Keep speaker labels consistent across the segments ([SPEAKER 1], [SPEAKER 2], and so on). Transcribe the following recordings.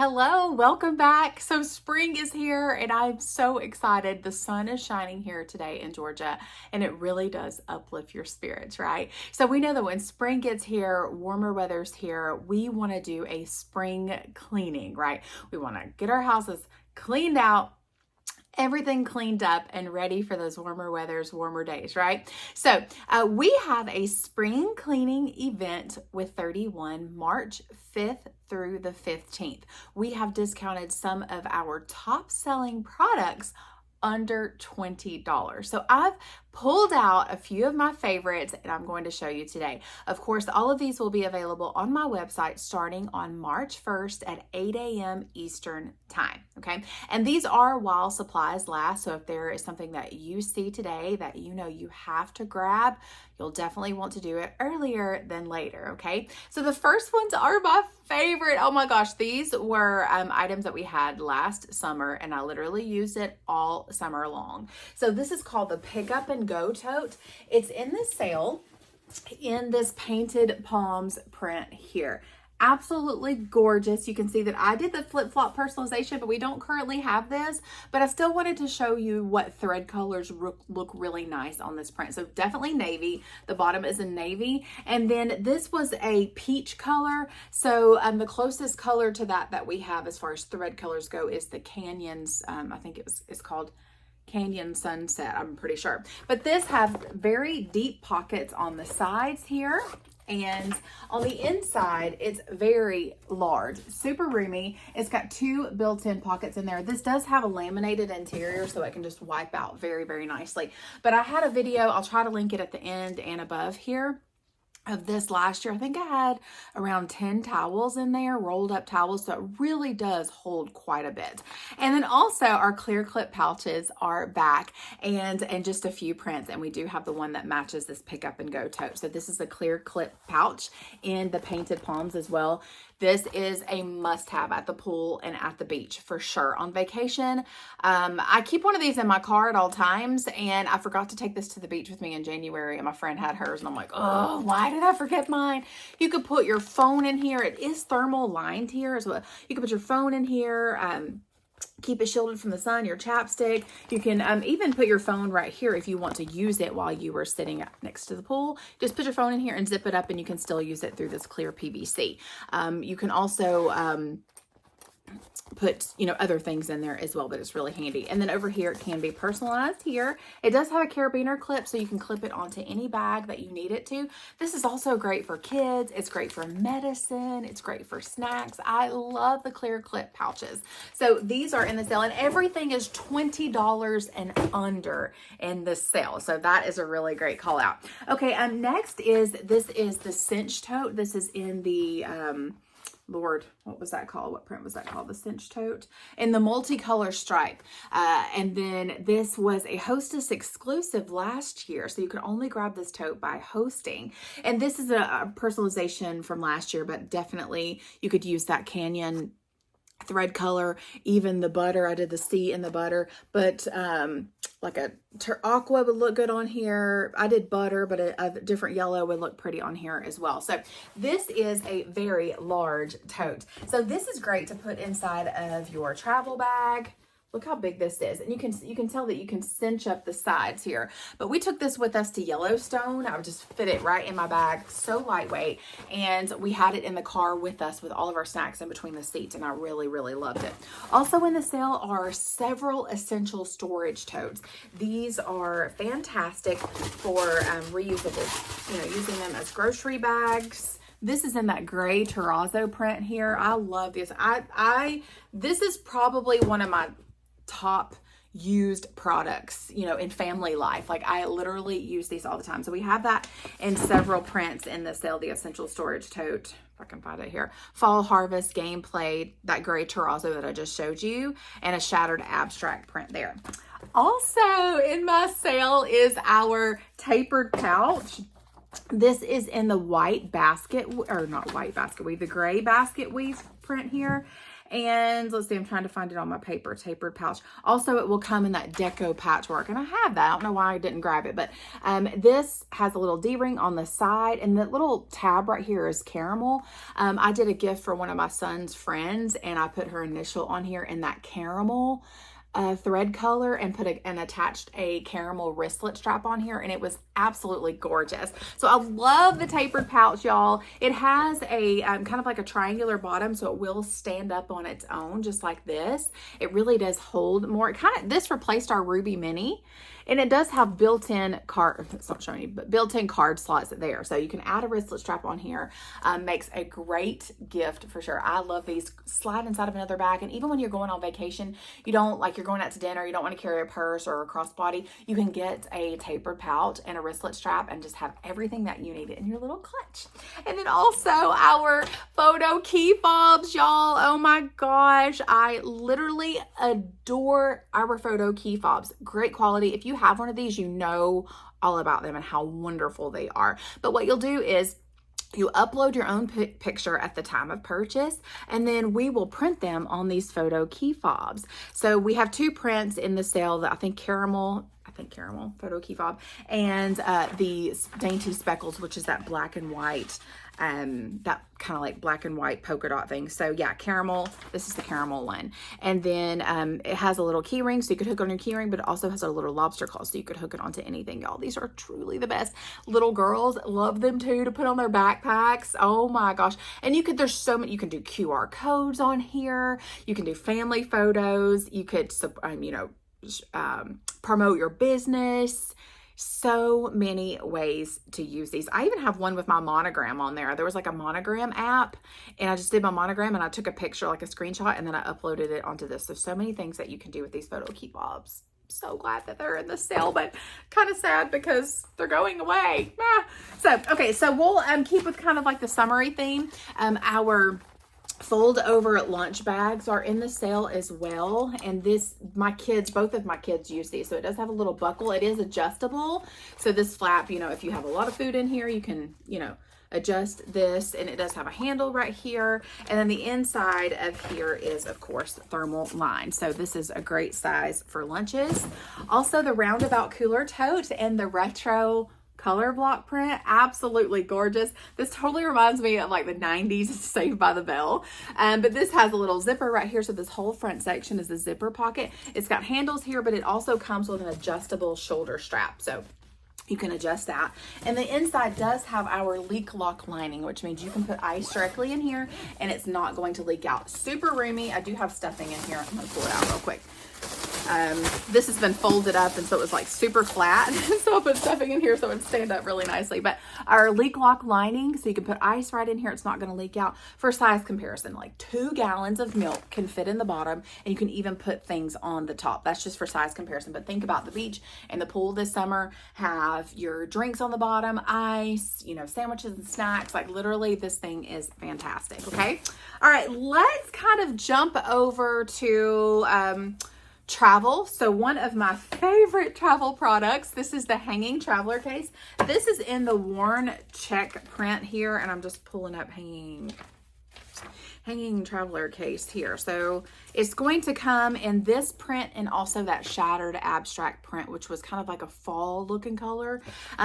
[SPEAKER 1] Hello, welcome back. So spring is here and I'm so excited. The sun is shining here today in Georgia and it really does uplift your spirits, right? So we know that when spring gets here, warmer weather's here, we want to do a spring cleaning, right? We want to get our houses cleaned out, everything cleaned up and ready for those warmer weathers, warmer days, right? So we have a spring cleaning event with 31 March 5th through the 15th. We have discounted some of our top selling products under $20. So I've pulled out a few of my favorites and I'm going to show you today. Of course, all of these will be available on my website starting on March 1st at 8 a.m. Eastern time, okay? And these are while supplies last, so if there is something that you see today that you know you have to grab, you'll definitely want to do it earlier than later, okay? So the first ones are my favorite. Oh my gosh, these were items that we had last summer and I literally used it all summer long. So this is called the Pick Up and Go Tote. It's in this sale in this painted palms print here. Absolutely gorgeous. You can see that I did the flip-flop personalization, but we don't currently have this, but I still wanted to show you what thread colors look really nice on this print. So definitely navy. The bottom is a navy. And then this was a peach color. So the closest color to that we have as far as thread colors go is the Canyons. I think it's called Canyon Sunset, I'm pretty sure. But this has very deep pockets on the sides here. And on the inside, it's very large, super roomy. It's got two built-in pockets in there. This does have a laminated interior, so it can just wipe out very, very nicely. But I had a video, I'll try to link it at the end and above here, of this last year. I think I had around 10 towels in there, rolled up towels, so it really does hold quite a bit. And then also our clear clip pouches are back and just a few prints, and we do have the one that matches this Pick Up and Go tote. So this is a clear clip pouch in the painted palms as well. This is a must-have at the pool and at the beach for sure. On vacation, I keep one of these in my car at all times, and I forgot to take this to the beach with me in January, and my friend had hers, and I'm like, oh, why did I forget mine? You could put your phone in here. It is thermal lined here as well. You can put your phone in here, keep it shielded from the sun, your chapstick. You can even put your phone right here if you want to use it while you were sitting next to the pool. Just put your phone in here and zip it up and you can still use it through this clear PVC. You can also put, other things in there as well, but it's really handy. And then over here, it can be personalized here. It does have a carabiner clip, so you can clip it onto any bag that you need it to. This is also great for kids. It's great for medicine. It's great for snacks. I love the clear clip pouches. So these are in the sale, and everything is $20 and under in this sale. So that is a really great call out. Okay, next is the cinch tote. This is in the, Lord, what was that called? What print was that called? The cinch tote in the multicolor stripe. And then this was a Hostess exclusive last year. So you could only grab this tote by hosting. And this is a personalization from last year, but definitely you could use that Canyon thread color, even the butter. I did the C in the butter, but like a aqua would look good on here. I did butter, but a different yellow would look pretty on here as well. So this is a very large tote. So this is great to put inside of your travel bag. Look how big this is. And you can tell that you can cinch up the sides here. But we took this with us to Yellowstone. I would just fit it right in my bag. So lightweight. And we had it in the car with us with all of our snacks in between the seats. And I really, really loved it. Also in the sale are several essential storage totes. These are fantastic for reusable, using them as grocery bags. This is in that gray terrazzo print here. I love this. This is probably one of my top used products, in family life. Like I literally use these all the time. So we have that in several prints in the sale, the essential storage tote. If I can find it here. Fall Harvest Gameplay, that gray terrazzo that I just showed you, and a shattered abstract print there. Also in my sale is our tapered pouch. This is in the white basket, or not white basket weave, the gray basket weave print here. And let's see, I'm trying to find it on my paper, tapered pouch. Also, it will come in that deco patchwork, and I have that. I don't know why I didn't grab it, but this has a little D-ring on the side, and the little tab right here is caramel. I did a gift for one of my son's friends, and I put her initial on here in that caramel thread color and attached a caramel wristlet strap on here, and it was absolutely gorgeous. So I love the tapered pouch, y'all. It has a kind of like a triangular bottom, so it will stand up on its own just like this. It really does hold more. This replaced our Ruby Mini. And it does have built-in card, it's not showing you, but built-in card slots there. So you can add a wristlet strap on here. Makes a great gift for sure. I love these. Slide inside of another bag. And even when you're going on vacation, you don't, like you're going out to dinner, you don't want to carry a purse or a crossbody, you can get a tapered pouch and a wristlet strap and just have everything that you need in your little clutch. And then also our photo key fobs, y'all. Oh my gosh. I literally adore our photo key fobs. Great quality. If you have one of these, you know all about them and how wonderful they are. But what you'll do is you upload your own picture at the time of purchase, and then we will print them on these photo key fobs. So we have two prints in the sale, that I think caramel photo key fob, and the dainty speckles, which is that black and white, that kind of like black and white polka dot thing. So yeah, caramel, this is the caramel one. And then it has a little key ring, so you could hook on your key ring, but it also has a little lobster claw, so you could hook it onto anything, y'all. These are truly the best. Little girls love them too, to put on their backpacks. Oh my gosh. And there's so many, you can do QR codes on here. You can do family photos. You could, promote your business. So many ways to use these. I even have one with my monogram on there. There was like a monogram app, and I just did my monogram and I took a picture, like a screenshot, and then I uploaded it onto this. There's so many things that you can do with these photo key fobs. So glad that they're in the sale, but kind of sad because they're going away. So we'll keep with kind of like the summery theme. Our fold over lunch bags are in the sale as well, and both of my kids use these. So it does have a little buckle. It is adjustable, so this flap, if you have a lot of food in here, you can adjust this, and it does have a handle right here, and then the inside of here is of course thermal lined. So this is a great size for lunches. Also, the roundabout cooler tote and the retro color block print, absolutely gorgeous. This totally reminds me of like the 90s Saved by the Bell. But this has a little zipper right here, so this whole front section is a zipper pocket. It's got handles here, but it also comes with an adjustable shoulder strap, so you can adjust that. And the inside does have our leak lock lining, which means you can put ice directly in here and it's not going to leak out. Super roomy. I do have stuffing in here. I'm gonna pull it out real quick. This has been folded up, and so it was like super flat. So I put stuffing in here so it would stand up really nicely. But our leak lock lining, so you can put ice right in here. It's not going to leak out. For size comparison, like 2 gallons of milk can fit in the bottom, and you can even put things on the top. That's just for size comparison. But think about the beach and the pool this summer. Have your drinks on the bottom, ice, sandwiches and snacks. Like literally, this thing is fantastic. Okay. All right. Let's kind of jump over to travel. So one of my favorite travel products, this is the hanging traveler case. This is in the worn check print here, and I'm just pulling up hanging traveler case here. So it's going to come in this print and also that shattered abstract print, which was kind of like a fall looking color.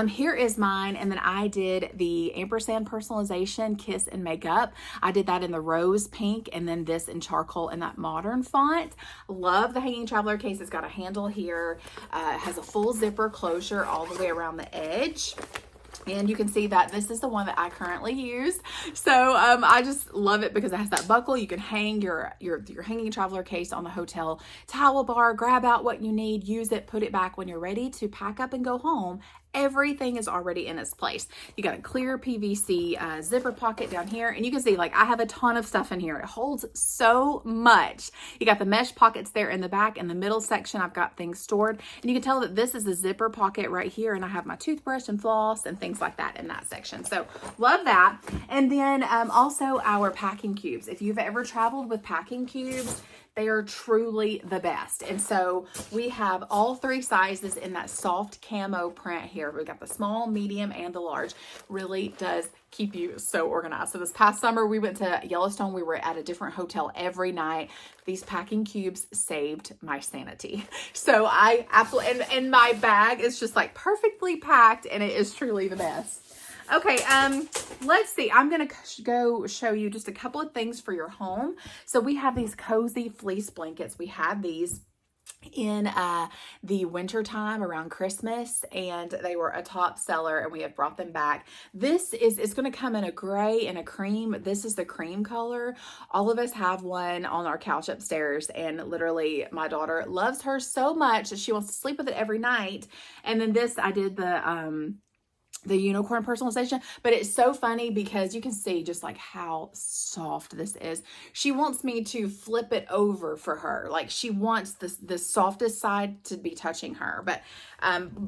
[SPEAKER 1] Here is mine, and then I did the ampersand personalization kiss and makeup. I did that in the rose pink, and then this in charcoal in that modern font. Love the hanging traveler case. It's got a handle here. It has a full zipper closure all the way around the edge. And you can see that this is the one that I currently use. So I just love it because it has that buckle. You can hang your hanging traveler case on the hotel towel bar, grab out what you need, use it, put it back when you're ready to pack up and go home. Everything is already in its place. You got a clear PVC zipper pocket down here, and you can see like I have a ton of stuff in here. It holds so much. You got the mesh pockets there in the back. In the middle section, I've got things stored, and you can tell that this is a zipper pocket right here, and I have my toothbrush and floss and things like that in that section. So love that. And then also our packing cubes. If you've ever traveled with packing cubes, They are truly the best. And so we have all 3 sizes in that soft camo print here. We've got the small, medium, and the large. Really does keep you so organized. So this past summer we went to Yellowstone. We were at a different hotel every night. These packing cubes saved my sanity. So I absolutely, and my bag is just like perfectly packed, and it is truly the best. Okay, let's see. I'm going to go show you just a couple of things for your home. So we have these cozy fleece blankets. We had these in the winter time around Christmas, and they were a top seller, and we have brought them back. This is, it's going to come in a gray and a cream. This is the cream color. All of us have one on our couch upstairs, and literally my daughter loves her so much that she wants to sleep with it every night. And then this, I did the unicorn personalization, but it's so funny because you can see just like how soft this is. She wants me to flip it over for her. Like she wants the softest side to be touching her, but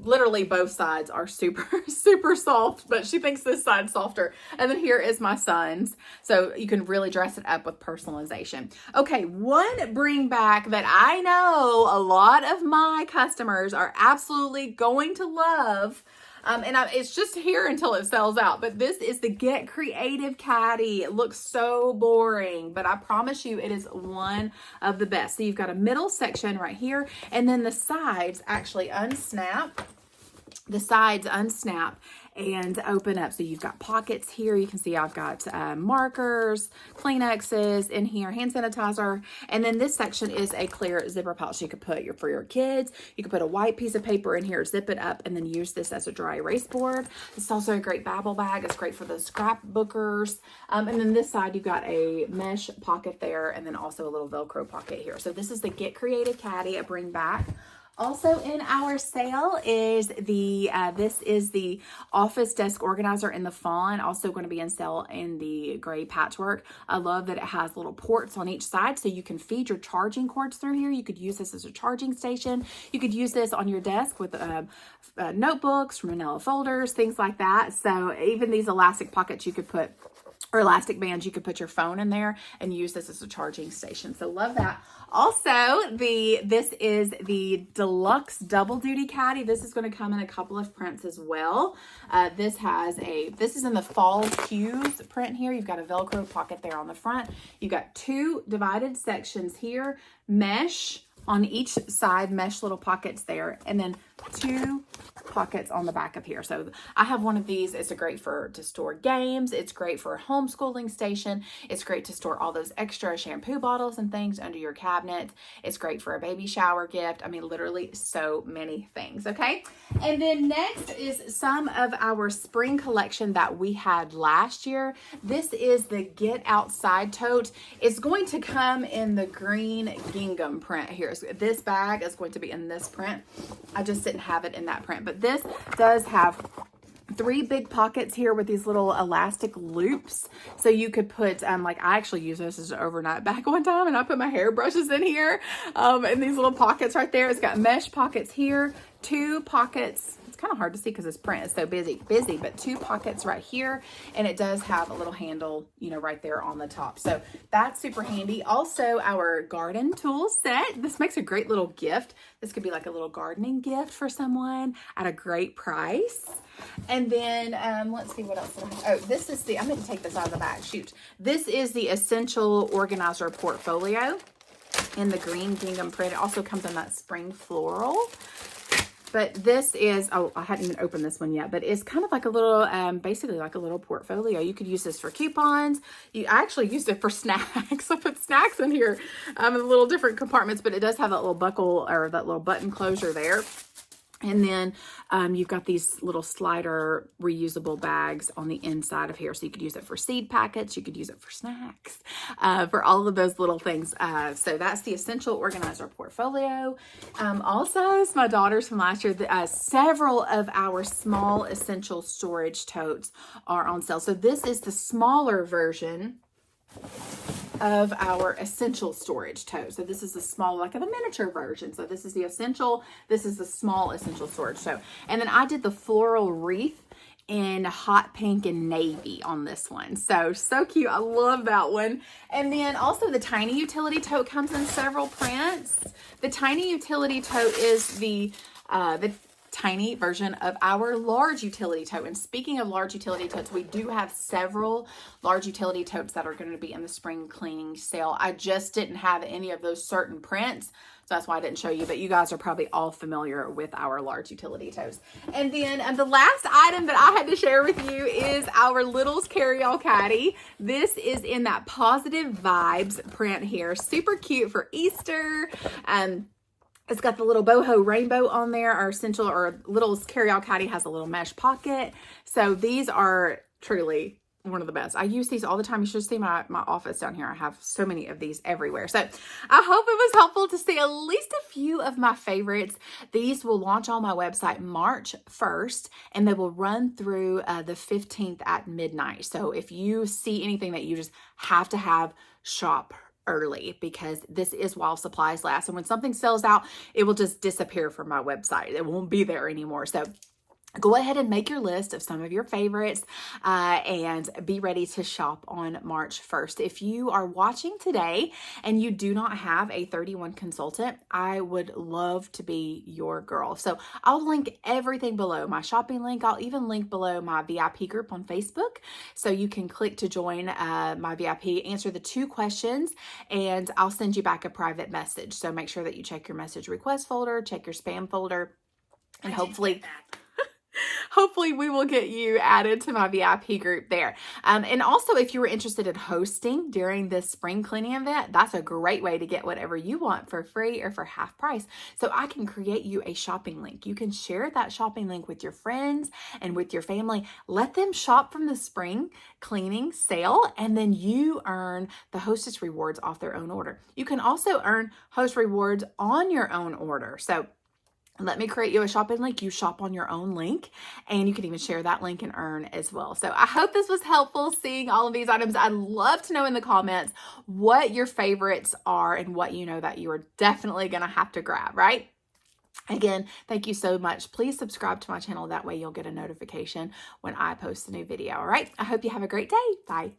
[SPEAKER 1] literally both sides are super, super soft, but she thinks this side's softer. And then here is my son's. So you can really dress it up with personalization. Okay, one bring back that I know a lot of my customers are absolutely going to love. It's just here until it sells out. But this is the Get Creative Caddy. It looks so boring, but I promise you it is one of the best. So you've got a middle section right here, and then the sides actually unsnap. The sides unsnap and open up. So you've got pockets here. You can see I've got markers, Kleenexes in here, hand sanitizer. And then this section is a clear zipper pouch. You could put for your kids. You could put a white piece of paper in here, zip it up, and then use this as a dry erase board. It's also a great babble bag. It's great for the scrapbookers. And then this side, you've got a mesh pocket there, and then also a little Velcro pocket here. So this is the Get Creative Caddy, a bring back. Also in our sale is this is the office desk organizer in the fawn, also going to be in sale in the gray patchwork. I love that it has little ports on each side, so you can feed your charging cords through here. You could use this as a charging station. You could use this on your desk with notebooks, manila folders, things like that. So even these elastic pockets you could put, or elastic bands, you could put your phone in there and use this as a charging station. So love that. Also, this is the deluxe double duty caddy. This is going to come in a couple of prints as well. This is in the fall hues print here. You've got a Velcro pocket there on the front. You've got 2 divided sections here, mesh on each side, mesh little pockets there, and then 2 pockets on the back of here. So I have one of these. It's great to store games. It's great for a homeschooling station. It's great to store all those extra shampoo bottles and things under your cabinet. It's great for a baby shower gift. I mean, literally so many things, okay? And then next is some of our spring collection that we had last year. This is the Get Outside tote. It's going to come in the green gingham print here. So this bag is going to be in this print. I just didn't have it in that print, but this does have 3 big pockets here with these little elastic loops. So you could put, like I actually use this as an overnight bag one time, and I put my hairbrushes in here, in these little pockets right there. It's got mesh pockets here, 2 pockets. It's kind of hard to see because this print is so busy, but 2 pockets right here. And it does have a little handle, right there on the top. So that's super handy. Also, our garden tool set. This makes a great little gift. This could be like a little gardening gift for someone at a great price. And then, let's see what else. This is I'm going to take this out of the bag. Shoot. This is the Essential Organizer Portfolio in the green gingham print. It also comes in that spring floral. But this is, I hadn't even opened this one yet, but it's kind of like a little, basically like a little portfolio. You could use this for coupons. I actually used it for snacks. I put snacks in here in little different compartments, but it does have that little buckle or that little button closure there. And then you've got these little slider reusable bags on the inside of here. So you could use it for seed packets. You could use it for snacks, for all of those little things. So that's the Essential Organizer Portfolio. Also, it's my daughters from last year. Several of our small essential storage totes are on sale. So this is the smaller version of our essential storage tote. So this is the small, like the miniature version. So this is the essential, this is the small essential storage tote. And then I did the floral wreath in hot pink and navy on this one. So cute. I love that one. And then also the tiny utility tote comes in several prints. The tiny utility tote is the tiny version of our large utility tote. And speaking of large utility totes, we do have several large utility totes that are going to be in the spring cleaning sale. I just didn't have any of those certain prints, so that's why I didn't show you, but you guys are probably all familiar with our large utility totes. And then the last item that I had to share with you is our Littles Carry-All Caddy. This is in that Positive Vibes print here. Super cute for Easter. It's got the little boho rainbow on there. Our essential or Littles Carry-All Caddy has a little mesh pocket. So these are truly one of the best. I use these all the time. You should see my office down here. I have so many of these everywhere. So I hope it was helpful to see at least a few of my favorites. These will launch on my website March 1st, and they will run through the 15th at midnight. So if you see anything that you just have to have, shop early, because this is while supplies last. And when something sells out, it will just disappear from my website. It won't be there anymore. So go ahead and make your list of some of your favorites and be ready to shop on March 1st. If you are watching today and you do not have a 31 consultant, I would love to be your girl. So I'll link everything below, my shopping link. I'll even link below my VIP group on Facebook. So you can click to join my VIP, answer the 2 questions, and I'll send you back a private message. So make sure that you check your message request folder, check your spam folder, and hopefully we will get you added to my VIP group there. And also, if you were interested in hosting during this spring cleaning event, that's a great way to get whatever you want for free or for half price. So I can create you a shopping link. You can share that shopping link with your friends and with your family. Let them shop from the spring cleaning sale, and then you earn the hostess rewards off their own order. You can also earn host rewards on your own order. So let me create you a shopping link. You shop on your own link, and you can even share that link and earn as well. So I hope this was helpful, seeing all of these items. I'd love to know in the comments what your favorites are and what you know that you are definitely going to have to grab, right? Again, thank you so much. Please subscribe to my channel. That way you'll get a notification when I post a new video. All right. I hope you have a great day. Bye.